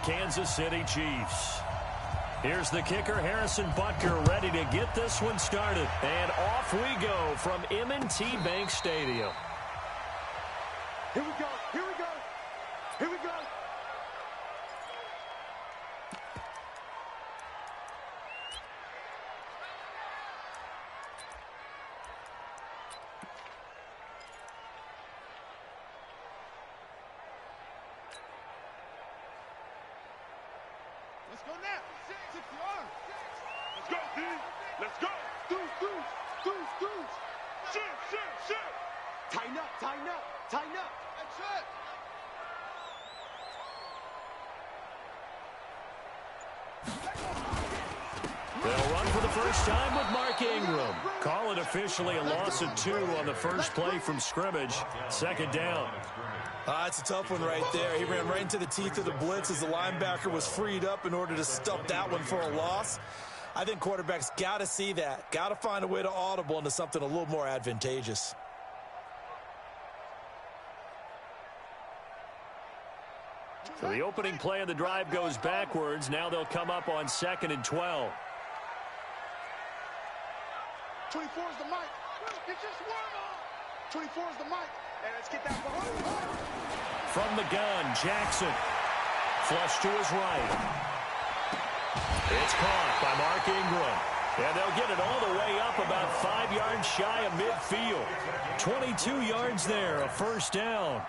Kansas City Chiefs. Here's the kicker, Harrison Butker, ready to get this one started. And off we go from M&T Bank Stadium. Here we go, here we go, here we go. Let's go now. 6 yards. Let's go, D. Let's go. Deuce. Shit. Tighten up. That's it. They'll run for the first time with Mark Ingram. Call it officially a loss of 2 on the first play from scrimmage. Second down. That's a tough one right there. He ran right into the teeth of the blitz as the linebacker was freed up in order to stuff that one for a loss. I think quarterbacks got to see that. Got to find a way to audible into something a little more advantageous. So the opening play of the drive goes backwards. Now they'll come up on 2nd and 12. 24 is the mic. It's just warm up. 24 is the mic. And let's get that ball. From the gun, Jackson. Flush to his right. It's caught by Mark Ingram. And they'll get it all the way up about 5 yards shy of midfield. 22 yards there, a first down.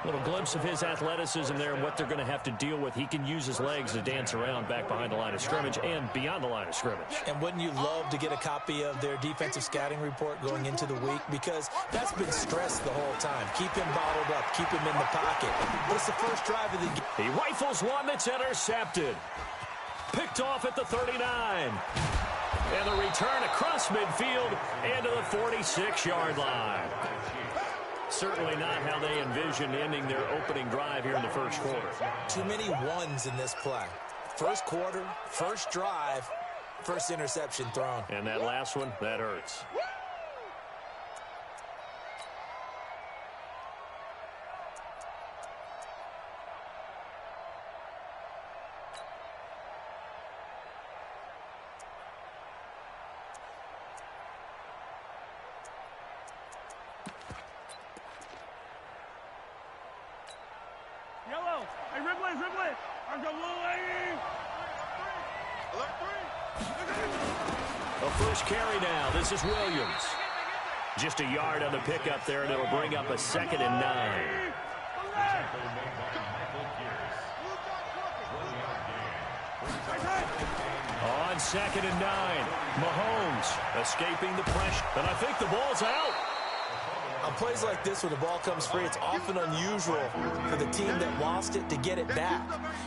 A little glimpse of his athleticism there and what they're going to have to deal with. He can use his legs to dance around back behind the line of scrimmage and beyond the line of scrimmage. And wouldn't you love to get a copy of their defensive scouting report going into the week? Because that's been stressed the whole time. Keep him bottled up. Keep him in the pocket. But it's the first drive of the game. He rifles one that's intercepted. Picked off at the 39. And the return across midfield and to the 46-yard line. Certainly not how they envisioned ending their opening drive here in the first quarter. Too many ones in this play. First quarter, first drive, first interception thrown. And that last one, that hurts. Yellow. Hey, Ripley. I'm going lady. Alert 3. A first carry now. This is Williams. Just a yard on the pickup there, and it'll bring up a 2nd and 9. On 2nd and 9, Mahomes escaping the pressure. And I think the ball's out. On plays like this where the ball comes free, it's often unusual for the team that lost it to get it back.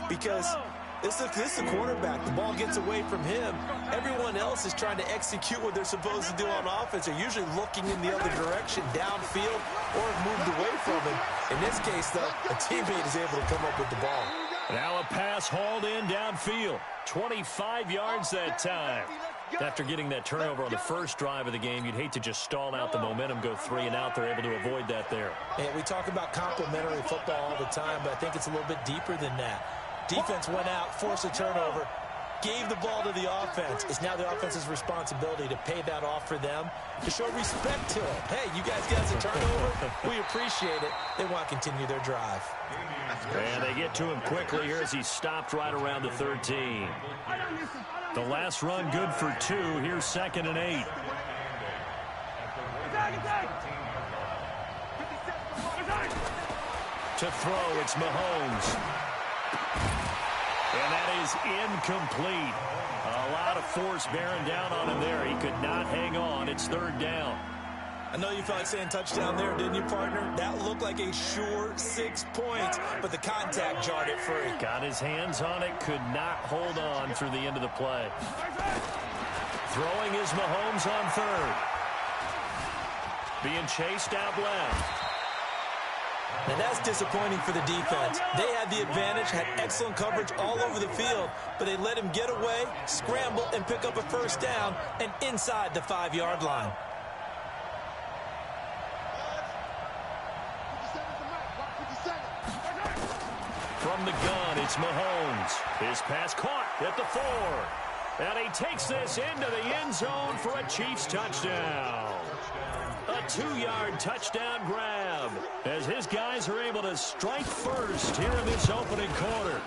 Because this is the quarterback. The ball gets away from him. Everyone else is trying to execute what they're supposed to do on offense. They're usually looking in the other direction, downfield, or have moved away from him. In this case, though, a teammate is able to come up with the ball. Now a pass hauled in downfield. 25 yards that time. After getting that turnover on the first drive of the game, you'd hate to just stall out the momentum, go 3 and out. They're able to avoid that there. And we talk about complementary football all the time, but I think it's a little bit deeper than that. Defense went out, forced a turnover, gave the ball to the offense. It's now the offense's responsibility to pay that off for them, to show respect to it. Hey, you guys got a turnover. We appreciate it. They want to continue their drive. And they get to him quickly here as he stopped right around the 13. The last run good for 2. Here's 2nd and 8. To throw, it's Mahomes. And that is incomplete. A lot of force bearing down on him there. He could not hang on. It's 3rd down. I know you felt like saying touchdown there, didn't you, partner? That looked like a sure 6 points, but the contact jarred it free. Got his hands on it, could not hold on through the end of the play. Throwing is Mahomes on 3rd. Being chased out left. And that's disappointing for the defense. They had the advantage, had excellent coverage all over the field, but they let him get away, scramble, and pick up a first down, and inside the 5-yard line. From the gun, it's It's Mahomes. His pass caught at the 4. And he takes this into the end zone for a Chiefs touchdown. A 2-yard touchdown grab as his guys are able to strike first here in this opening quarter.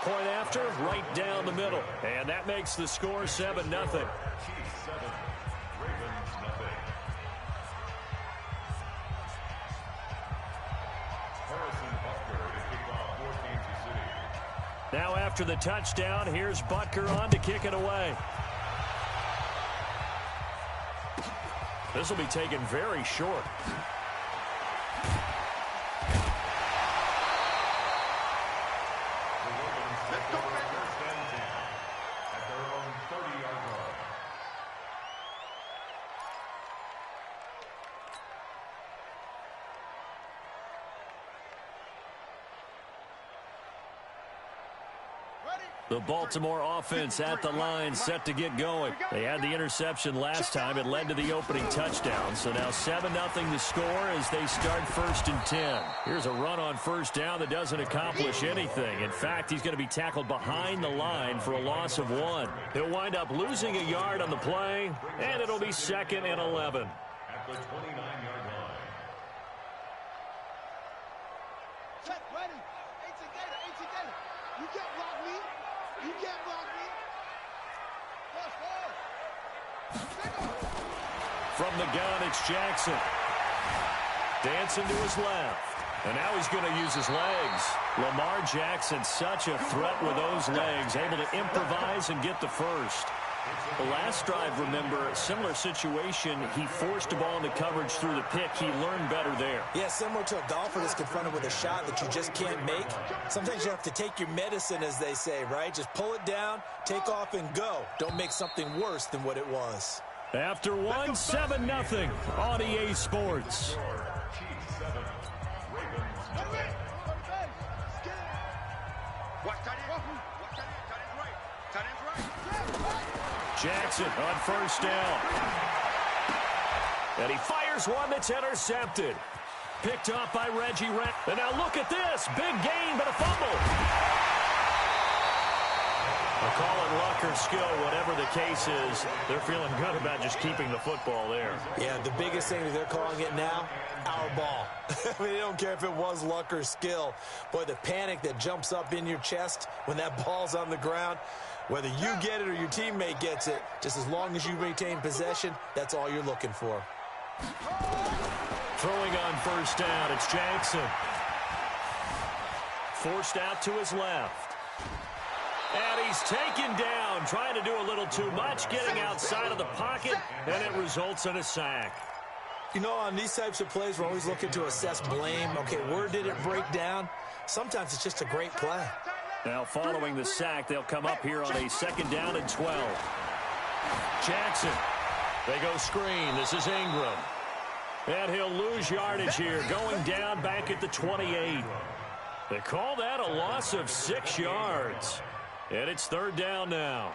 Point after, right down the middle. And that makes the score 7-0. Now after the touchdown, here's Butker on to kick it away. This will be taken very short. The Baltimore offense at the line, set to get going. They had the interception last time. It led to the opening touchdown. So now 7-0 the score as they start 1st and 10. Here's a run on first down that doesn't accomplish anything. In fact, he's going to be tackled behind the line for a loss of 1. He'll wind up losing a yard on the play, and it'll be 2nd and 11. At the 29-yard line. Check, ready. You can't block me. You can't block me. From the gun, it's Jackson. Dancing to his left. And now he's going to use his legs. Lamar Jackson, such a threat with those legs, able to improvise and get the first. The last drive, remember, similar situation. He forced a ball into coverage through the pick. He learned better there. Yeah, similar to a golfer that's confronted with a shot that you just can't make. Sometimes you have to take your medicine, as they say, right? Just pull it down, take off, and go. Don't make something worse than what it was. After 1, 7-0 on EA Sports. Jackson on first down. And he fires one that's intercepted. Picked off by Reggie Rett. And now look at this. Big gain, but a fumble. I'll call it luck or skill, whatever the case is. They're feeling good about just keeping the football there. Yeah, the biggest thing that they're calling it now, our ball. I mean, they don't care if it was luck or skill. Boy, the panic that jumps up in your chest when that ball's on the ground, whether you get it or your teammate gets it, just as long as you maintain possession, that's all you're looking for. Throwing on first down, it's Jackson. Forced out to his left. And he's taken down, trying to do a little too much, getting outside of the pocket, and it results in a sack. You know, on these types of plays, we're always looking to assess blame. Okay, where did it break down? Sometimes it's just a great play. Now, following the sack, they'll come up here on a 2nd down and 12. Jackson. They go screen. This is Ingram. And he'll lose yardage here, going down back at the 28. They call that a loss of 6 yards. And it's 3rd down now.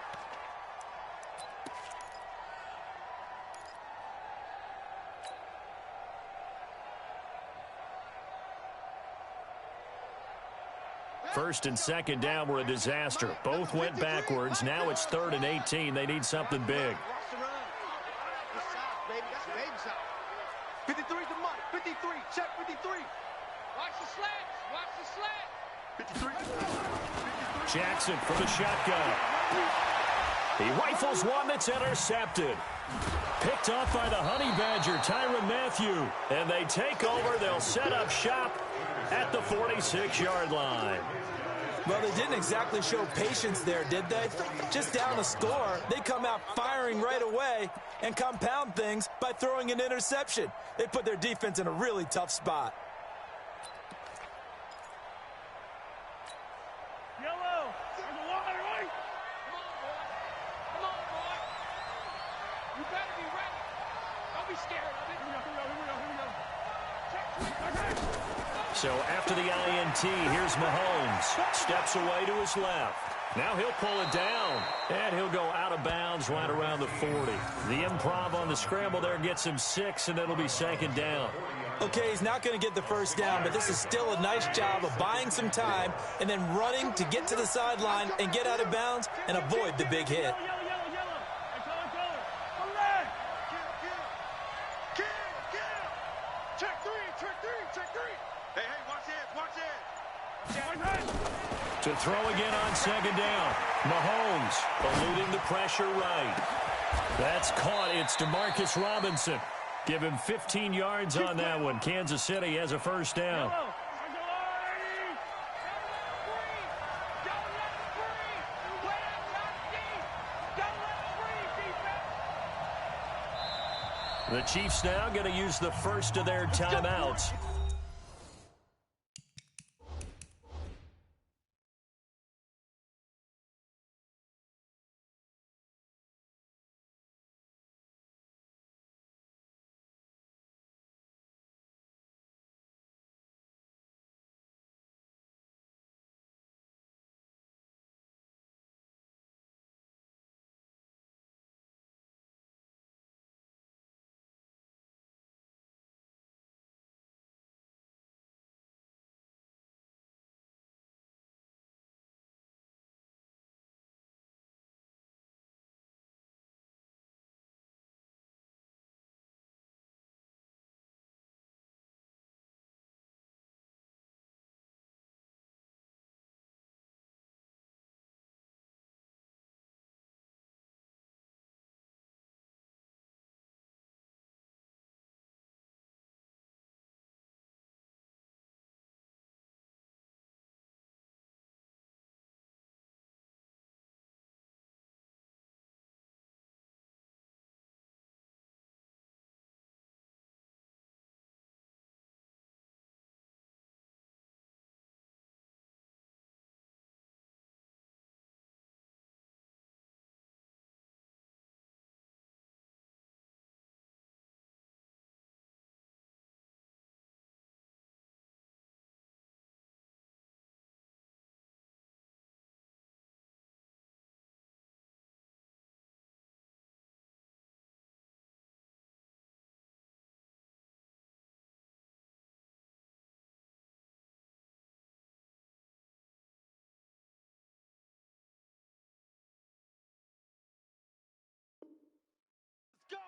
First and 2nd down were a disaster. Both went backwards. Now it's 3rd and 18. They need something big. 53's the money. 53. Check 53. Watch the slats. Watch the slat. 53. Jackson from the shotgun. He rifles one that's intercepted. Picked off by the Honey Badger, Tyrann Mathieu. And they take over. They'll set up shop at the 46-yard line. Well, they didn't exactly show patience there, did they? Just down a score, they come out firing right away and compound things by throwing an interception. They put their defense in a really tough spot. Yellow. There's a wide right. Come on, boy. Come on, boy. You better be ready. Don't be scared of it. Here we go. So after the INT, here's Mahomes. Steps away to his left. Now he'll pull it down, and he'll go out of bounds right around the 40. The improv on the scramble there gets him 6, and it'll be 2nd down. Okay, he's not going to get the first down, but this is still a nice job of buying some time and then running to get to the sideline and get out of bounds and avoid the big hit. To throw again on 2nd down. Mahomes eluding the pressure right. That's caught. It's Demarcus Robinson. Give him 15 yards on that one. Kansas City has a first down. The Chiefs now going to use the first of their timeouts.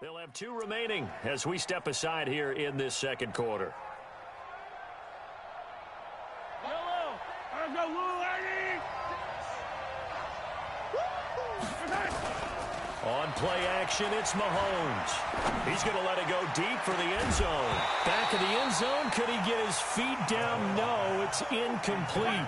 They'll have 2 remaining as we step aside here in this 2nd quarter. On play action, it's Mahomes. He's going to let it go deep for the end zone. Back of the end zone. Could he get his feet down? No, it's incomplete.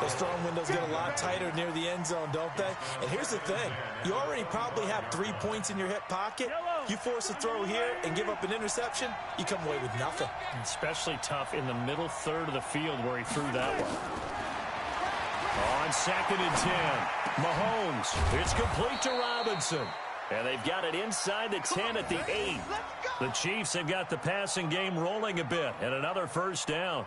Those throwing windows get a lot tighter near the end zone, don't they? And here's the thing. You already probably have 3 points in your hip pocket. You force a throw here and give up an interception, you come away with nothing. Especially tough in the middle third of the field where he threw that one. On 2nd and 10, Mahomes. It's complete to Robinson. And they've got it inside the 10 at the 8. The Chiefs have got the passing game rolling a bit, and another first down.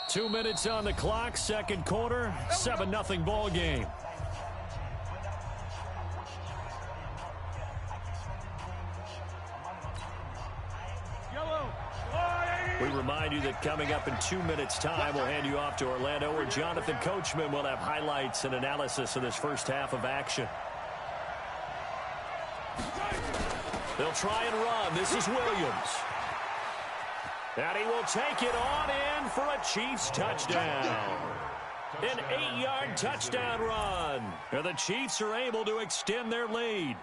Two minutes on the clock, 2nd quarter, 7-0 ball game. We remind you that coming up in 2 minutes' time, we'll hand you off to Orlando, where Jonathan Coachman will have highlights and analysis of this first half of action. They'll try and run. This is Williams. And he will take it on in for a Chiefs touchdown. An 8-yard touchdown run. And the Chiefs are able to extend their lead.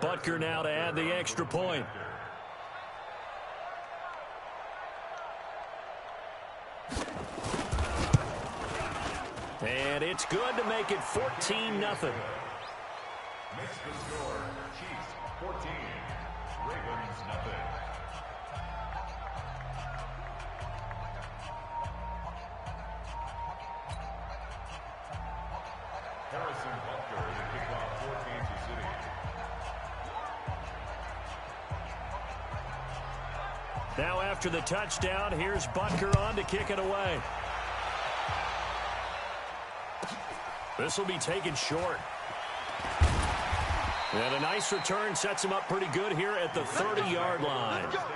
Butker now to add the extra point. And it's good to make it 14-0. Makes the score Chiefs 14, Ravens nothing. Harrison Butker to kick off for Kansas City. Now after the touchdown, here's Butker on to kick it away. This will be taken short. And a nice return sets him up pretty good here at the 30-yard line. At their own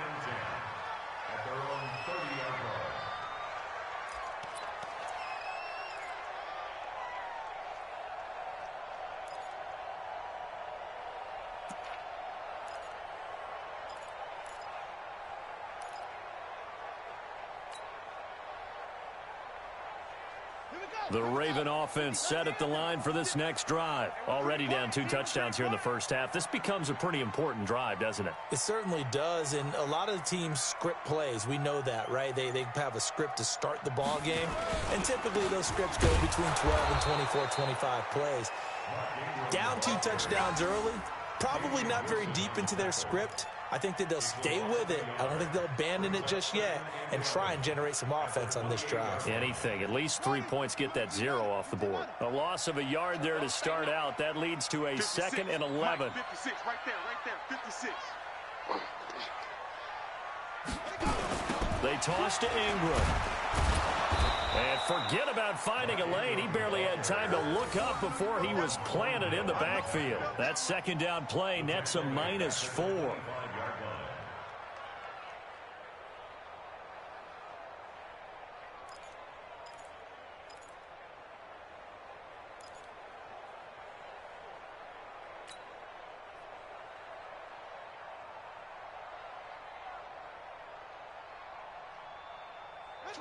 30-yard line. The Raven offense set at the line for this next drive. Already down 2 touchdowns here in the first half. This becomes a pretty important drive, doesn't it? It certainly does, and a lot of the teams script plays. We know that, right? They have a script to start the ball game, and typically those scripts go between 12 and 24, 25 plays. Down 2 touchdowns early, probably not very deep into their script. I think that they'll stay with it. I don't think they'll abandon it just yet and try and generate some offense on this drive. Anything. At least 3 points, get that 0 off the board. A loss of a yard there to start out. That leads to a 56. 2nd and 11. 56, right there, 56. They toss to Ingram. And forget about finding a lane. He barely had time to look up before he was planted in the backfield. That 2nd down play nets a -4.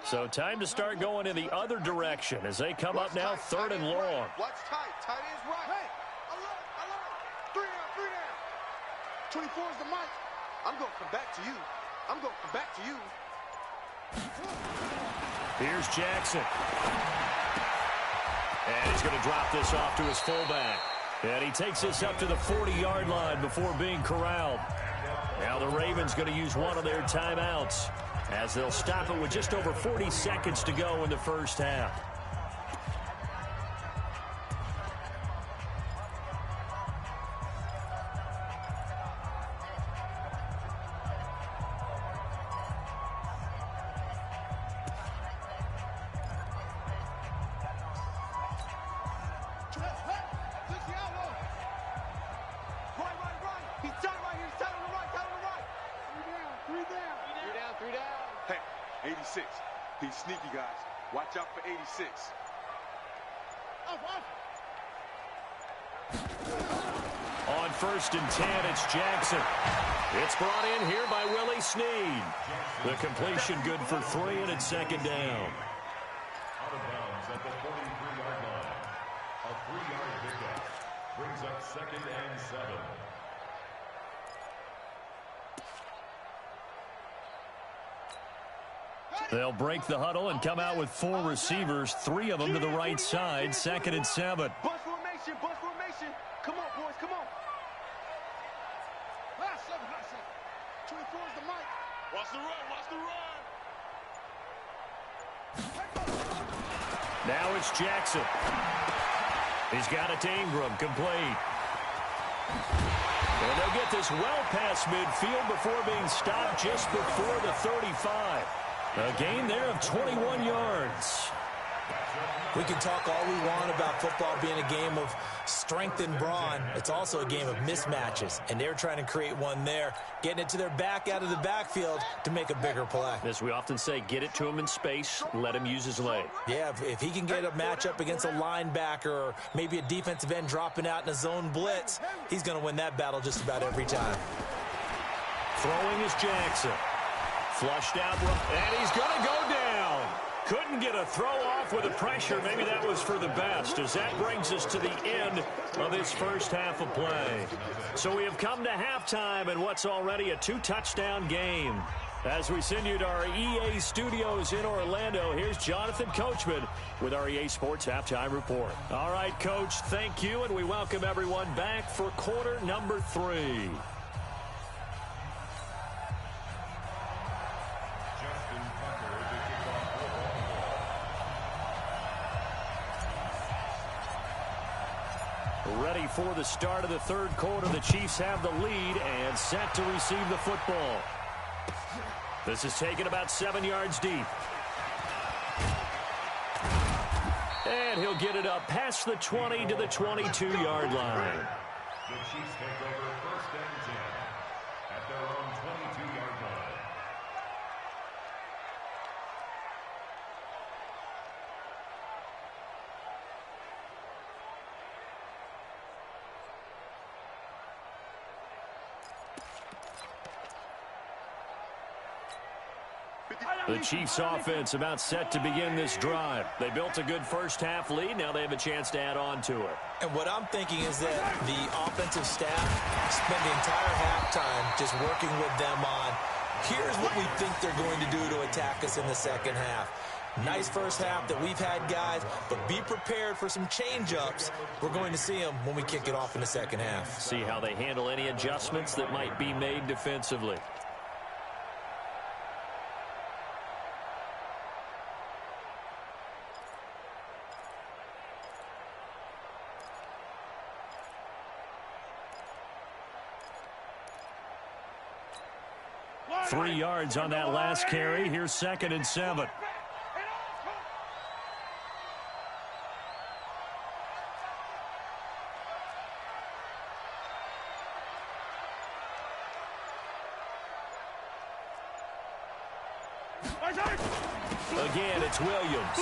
So time to start going in the other direction as they come up now 3rd and long. Watch tight. Tight ends right. Hey, alert. 3 down. 24 is the mic. I'm going to come back to you. Here's Jackson. And he's going to drop this off to his fullback. And he takes this up to the 40-yard line before being corralled. Now the Ravens going to use one of their timeouts, as they'll stop it with just over 40 seconds to go in the first half. Right. He's tight right here. He's tight on the right. 3 down. Hey, 86. He's sneaky, guys. Watch out for 86. On 1st and 10, it's Jackson. It's brought in here by Willie Snead. The completion good for 3, and it's 2nd down. Out of bounds at the 43-yard line. A 3-yard pickup brings up 2nd and 7. They'll break the huddle and come out with 4 receivers, 3 of them to the right side, 2nd and 7. Bus formation. Come on, boys, come on. Last 7. 24 is the mic. Watch the run. Now it's Jackson. He's got it to Ingram, complete. And they'll get this well past midfield before being stopped just before the 35. A gain there of 21 yards. We can talk all we want about football being a game of strength and brawn. It's also a game of mismatches, and they're trying to create one there, getting it to their back out of the backfield to make a bigger play. As we often say, get it to him in space, let him use his leg. Yeah, if he can get a matchup against a linebacker or maybe a defensive end dropping out in a zone blitz, he's going to win that battle just about every time. Throwing is Jackson. Flushed out, and he's going to go down. Couldn't get a throw off with the pressure. Maybe that was for the best, as that brings us to the end of this first half of play. So we have come to halftime in what's already a 2-touchdown game. As we send you to our EA studios in Orlando, here's Jonathan Coachman with our EA Sports Halftime Report. All right, Coach, thank you, and we welcome everyone back for quarter number 3. before the start of the third quarter. The Chiefs have the lead and set to receive the football. This is taken about 7 yards deep. And he'll get it up past the 20 to the 22-yard line. The Chiefs take over 1st and 10 at their own 22-yard line. The Chiefs offense about set to begin this drive. They built a good first-half lead. Now they have a chance to add on to it. And what I'm thinking is that the offensive staff spent the entire halftime just working with them on, here's what we think they're going to do to attack us in the second half. Nice first half that we've had, guys, but be prepared for some change-ups. We're going to see them when we kick it off in the second half. See how they handle any adjustments that might be made defensively. Three yards on that last carry. Here's 2nd and 7. Again, it's Williams.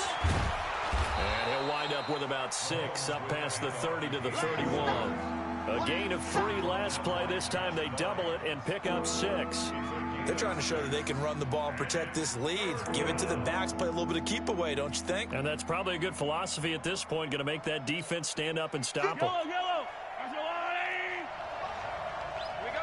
And he'll wind up with about 6, up past the 30 to the 31. A gain of 3 last play. This time they double it and pick up 6. They're trying to show that they can run the ball and protect this lead. Give it to the backs, play a little bit of keep away, don't you think? And that's probably a good philosophy at this point. Going to make that defense stand up and stop them. Yellow. That's your line. Here we go.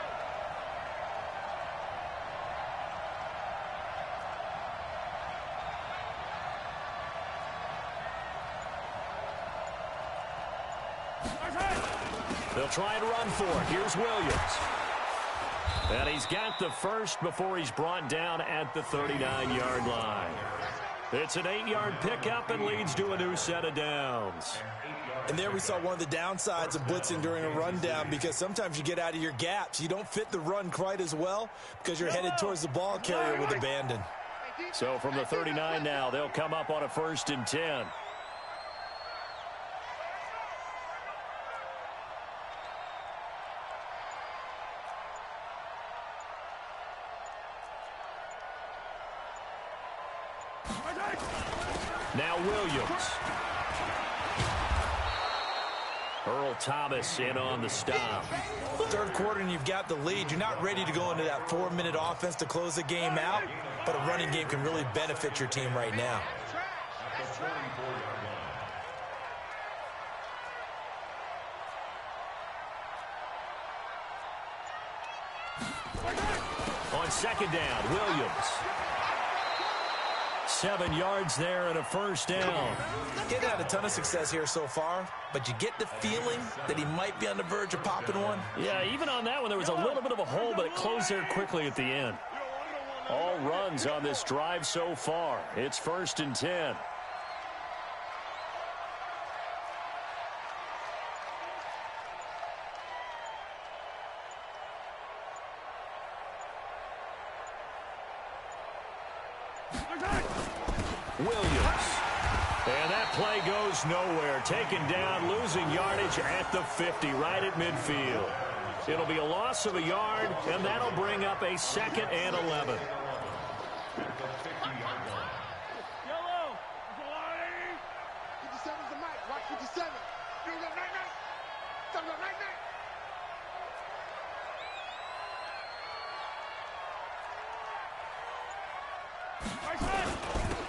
They'll try and run for it. Here's Williams. And he's got the first before he's brought down at the 39-yard line. It's an 8-yard pickup and leads to a new set of downs. And there we saw one of the downsides of blitzing during a rundown, because sometimes you get out of your gaps. You don't fit the run quite as well because you're headed towards the ball carrier with abandon. So from the 39 now, they'll come up on a 1st and 10. Now Williams. Earl Thomas in on the stop. Third quarter and you've got the lead. You're not ready to go into that 4-minute offense to close the game out, but a running game can really benefit your team right now. At the 24-yard line. On 2nd down, Williams. 7 yards there and a 1st down. He's had a ton of success here so far, but you get the feeling that he might be on the verge of popping one. Yeah, even on that one, there was a little bit of a hole, but it closed there quickly at the end. All runs on this drive so far. It's 1st and 10. Williams. And that play goes nowhere. Taken down, losing yardage at the 50, right at midfield. It'll be a loss of a yard, and that'll bring up a 2nd and 11. At the 50-yard line. Yellow. That's your line. 57's the mic. Watch 57. You go night-night. Come go night-night.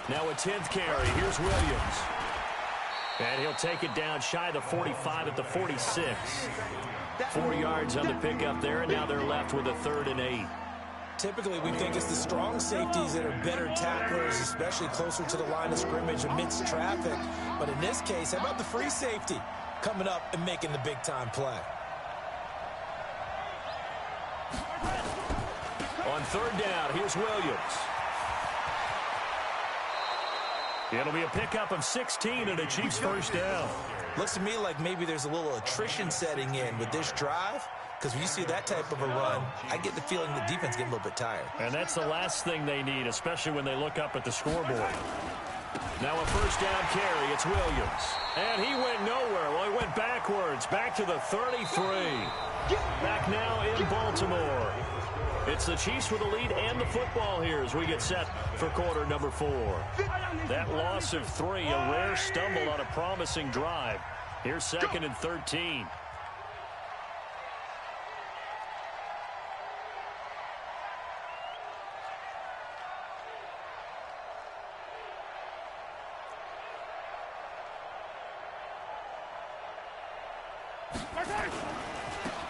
Now a 10th carry. Here's Williams. And he'll take it down shy of the 45 at the 46. 4 yards on the pickup there, and now they're left with a 3rd and 8. Typically, we think it's the strong safeties that are better tacklers, especially closer to the line of scrimmage amidst traffic. But in this case, how about the free safety coming up and making the big-time play? On 3rd down, here's Williams. It'll be a pickup of 16 and a Chiefs 1st down. Looks to me like maybe there's a little attrition setting in with this drive, because when you see that type of a run, I get the feeling the defense getting a little bit tired. And that's the last thing they need, especially when they look up at the scoreboard. Now a first down carry. It's Williams. And he went nowhere. Well, he went backwards, back to the 33. Back now in Baltimore. It's the Chiefs with the lead and the football here as we get set for quarter number 4. That loss of 3, a rare stumble on a promising drive. Here's 2nd and 13.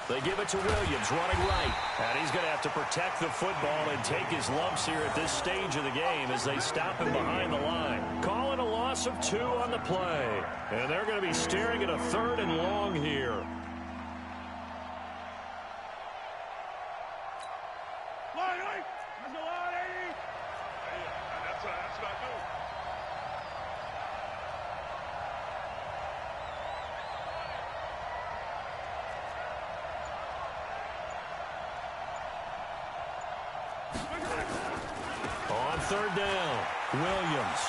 They give it to Williams, running right. And he's going to have to protect the football and take his lumps here at this stage of the game as they stop him behind the line. Calling a loss of 2 on the play. And they're going to be staring at a 3rd and long here. That's what I do. On 3rd down, Williams.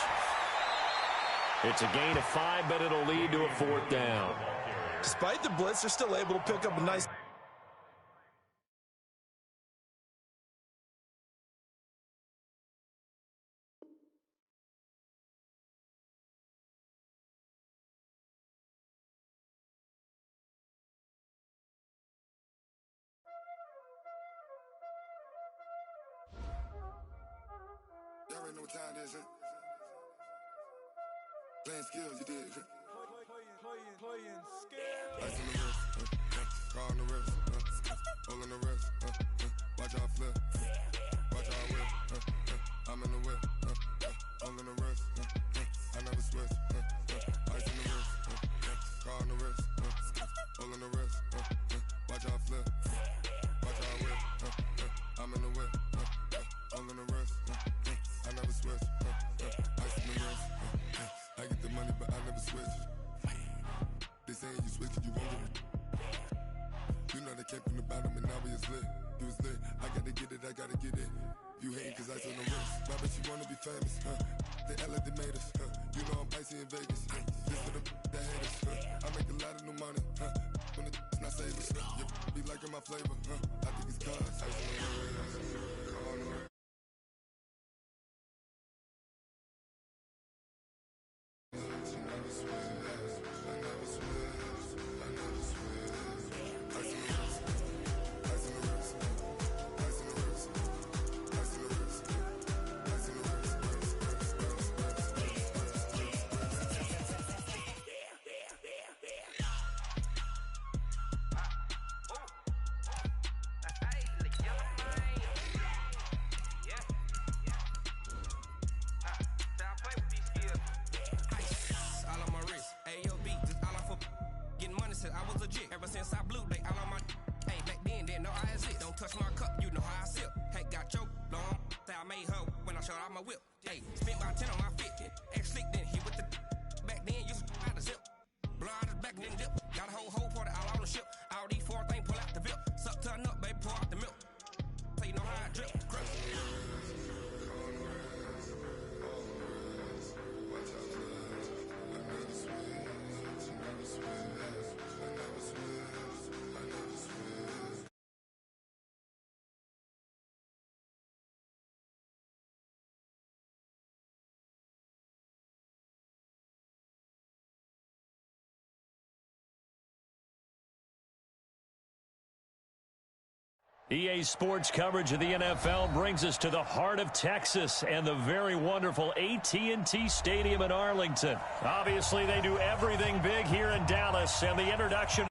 It's a gain of 5, but it'll lead to a 4th down. Despite the blitz, they're still able to pick up a nice... Y'all already know what time it is, huh? Playing skills, you did. Playing skills. Ice on the wrist, car on the wrist, hole on the wrist, watch out flip, watch out whip, I'm in the whip, hole in the wrist, I never switch, ice on the wrist, car on the wrist, hole in the wrist, watch out flip, watch out whip, I'm in the whip, hole in the wrist, I never switch, ice on the wrist, I get the money but I never switch. They saying you switch it, you won't get it. You know they came from the bottom and now we is lit. You was lit, I gotta get it, I gotta get it. You hate cause ice on the wrist. My bitch, you wanna be famous, They act like they made us, You know I'm icy in Vegas, This for the that hate us, I make a lot of new money, When it's not savers, You be liking my flavor, I think it's cause ice on the wrist. Ever since I blew, they all on my. Hey, back then, didn't know I had it. Don't touch my cup, you know how I sip. Hey, got choked, long. Say I made her when I showed out my whip. Hey, spent about 10 on my fit. Ex-slick, then he with the. Back then, used to out the zip. Blow out his back, then dip. Got a whole party all on the ship. All these 4 things pull out the VIP. Suck, turn up, baby, pour out the milk. So you know how I drip. Crush. EA Sports coverage of the NFL brings us to the heart of Texas and the very wonderful AT&T Stadium in Arlington. Obviously, they do everything big here in Dallas, and the introduction